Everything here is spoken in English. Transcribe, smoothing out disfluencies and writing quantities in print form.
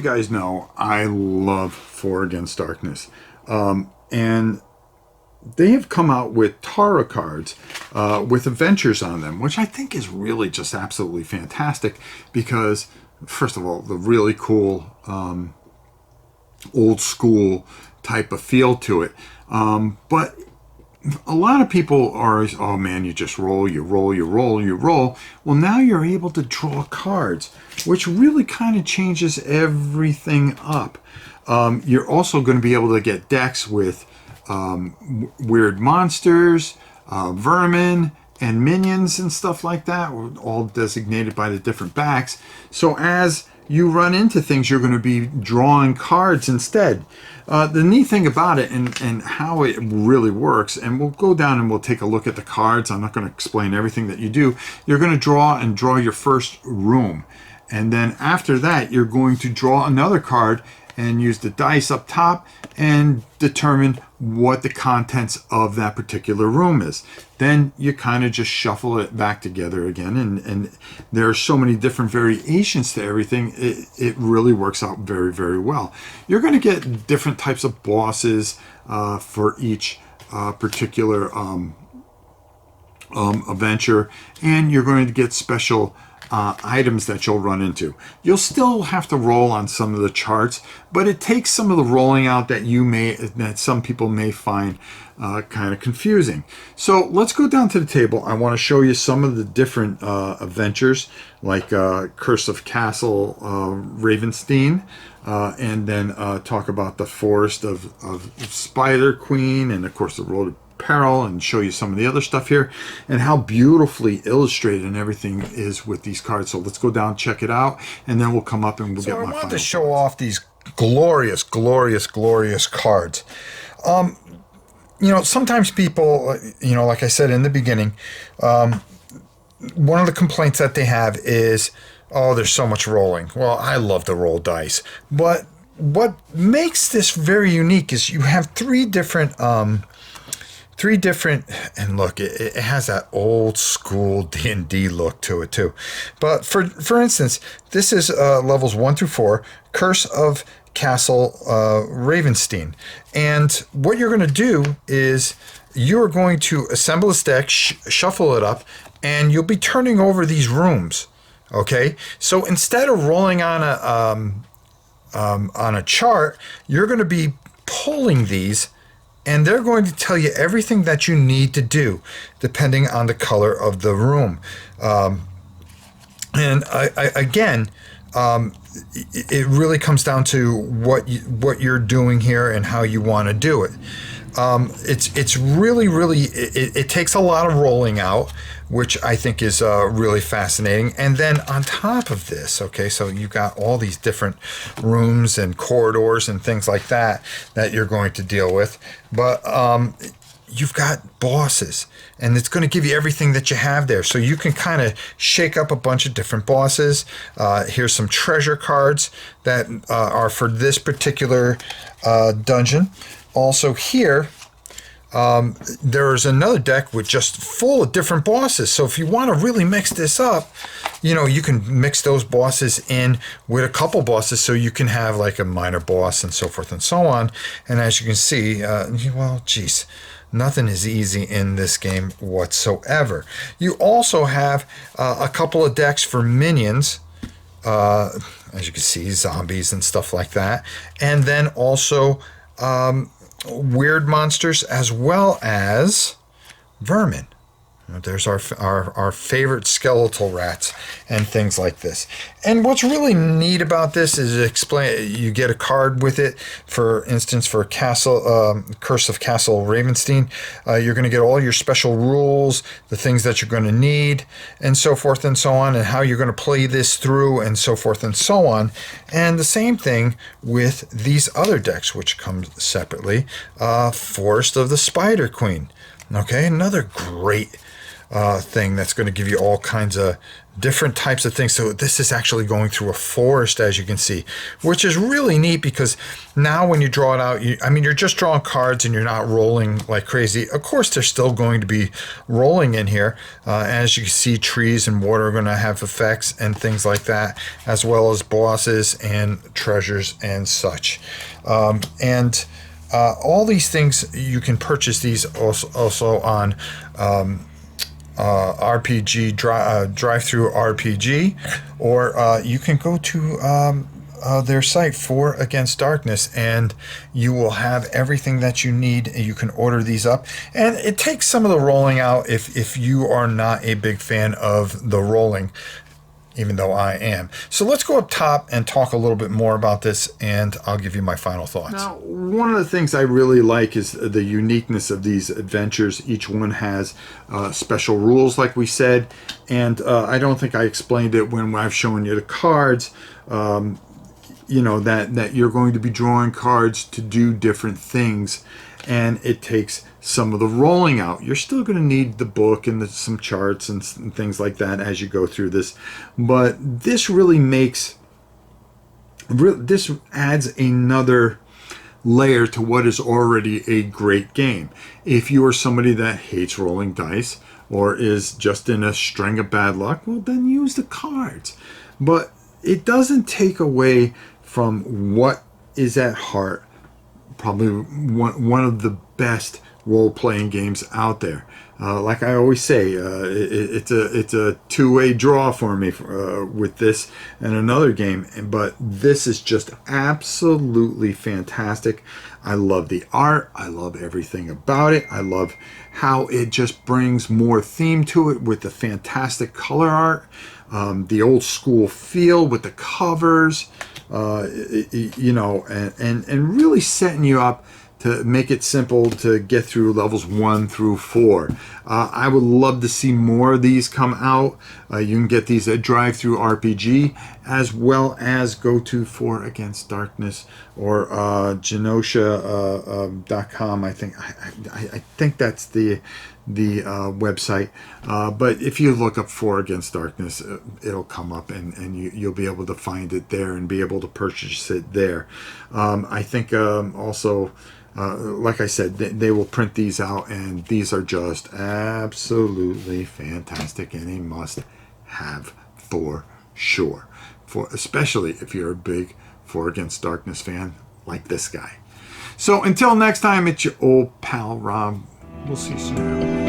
you guys know, I love Four Against Darkness. And they have come out with tarot cards with adventures on them, which I think is really just absolutely fantastic because, first of all, the really cool old school type of feel to it. But a lot of people are, oh man, you just roll, you roll, you roll, you roll. Well, now you're able to draw cards, which really kind of changes everything up. You're also going to be able to get decks with weird monsters, vermin, and minions and stuff like that, all designated by the different backs. So as you run into things, you're going to be drawing cards instead. The neat thing about it and how it really works, and we'll go down and we'll take a look at the cards. I'm not going to explain everything that you do. You're going to draw your first room. And then after that, you're going to draw another card and use the dice up top and determine what the contents of that particular room is. Then you kind of just shuffle it back together again, and there are so many different variations to everything. It really works out very, very well. You're going to get different types of bosses for each particular adventure, and you're going to get special items that you'll run into. You'll still have to roll on some of the charts, but it takes some of the rolling out that some people may find kind of confusing. So let's go down to the table. I want to show you some of the different adventures, like Curse of Castle Ravenstein, and then talk about the Forest of Spider Queen, and of course the Road of Peril, and show you some of the other stuff here and how beautifully illustrated and everything is with these cards. So let's go down, check it out, and then we'll come up and we'll get my final. I wanted to show off these glorious, glorious, glorious cards. Sometimes people, like I said in the beginning, one of the complaints that they have is, oh, there's so much rolling. Well, I love to roll dice, but what makes this very unique is you have three different, and look, it has that old school D&D look to it too. But for instance, this is levels 1 through 4, Curse of Castle Ravenstein. And what you're going to do is you're going to assemble this deck, shuffle it up, and you'll be turning over these rooms. Okay, so instead of rolling on a chart, you're going to be pulling these, and they're going to tell you everything that you need to do, depending on the color of the room. It really comes down to what you're doing here and how you want to do it. It's really, it takes a lot of rolling out, which I think is really fascinating. And then on top of this, okay, so you've got all these different rooms and corridors and things like that you're going to deal with. But you've got bosses, and it's going to give you everything that you have there. So you can kind of shake up a bunch of different bosses. Here's some treasure cards that are for this particular dungeon. Also here, there's another deck with just full of different bosses. So if you want to really mix this up, you can mix those bosses in with a couple bosses, so you can have like a minor boss and so forth and so on. And as you can see, nothing is easy in this game whatsoever. You also have a couple of decks for minions, as you can see, zombies and stuff like that. And then also weird monsters as well as vermin. There's our favorite skeletal rats and things like this. And what's really neat about this is you get a card with it. For instance, for Curse of Castle Ravenstein, you're going to get all your special rules, the things that you're going to need, and so forth and so on, and how you're going to play this through, and so forth and so on. And the same thing with these other decks, which come separately. Forest of the Spider Queen. Okay, another great thing that's going to give you all kinds of different types of things. So this is actually going through a forest, as you can see, which is really neat because now when you draw it out, you're just drawing cards and you're not rolling like crazy. Of course, they're still going to be rolling in here. As you can see, trees and water are going to have effects and things like that, as well as bosses and treasures and such. All these things, you can purchase these also on RPG drive-through RPG, or you can go to their site, For Against Darkness, and you will have everything that you need. You can order these up, and it takes some of the rolling out if you are not a big fan of the rolling, even though I am. So let's go up top and talk a little bit more about this, and I'll give you my final thoughts. Now, one of the things I really like is the uniqueness of these adventures. Each one has special rules, like we said, and I don't think I explained it when I've shown you the cards. That you're going to be drawing cards to do different things, and it takes some of the rolling out. You're still going to need the book and some charts and things like that as you go through this, but this really this adds another layer to what is already a great game. If you are somebody that hates rolling dice or is just in a string of bad luck, well, then use the cards. But it doesn't take away from what is at heart probably one of the best role-playing games out there. Like I always say, it's a two-way draw for me with this and another game, but this is just absolutely fantastic. I love the art. I love everything about it. I love how it just brings more theme to it with the fantastic color art, the old school feel with the covers, and really setting you up to make it simple to get through levels 1 through 4. I would love to see more of these come out. You can get these at Drive-Thru RPG, as well as go to For Against Darkness or Genosha.com. I think that's the website. But if you look up For Against Darkness, it'll come up, and you'll be able to find it there and be able to purchase it there. I think also, like I said, they will print these out, and these are just absolutely fantastic and a must-have for sure. Especially if you're a big For Against Darkness fan like this guy. So until next time, it's your old pal Rob. We'll see you soon.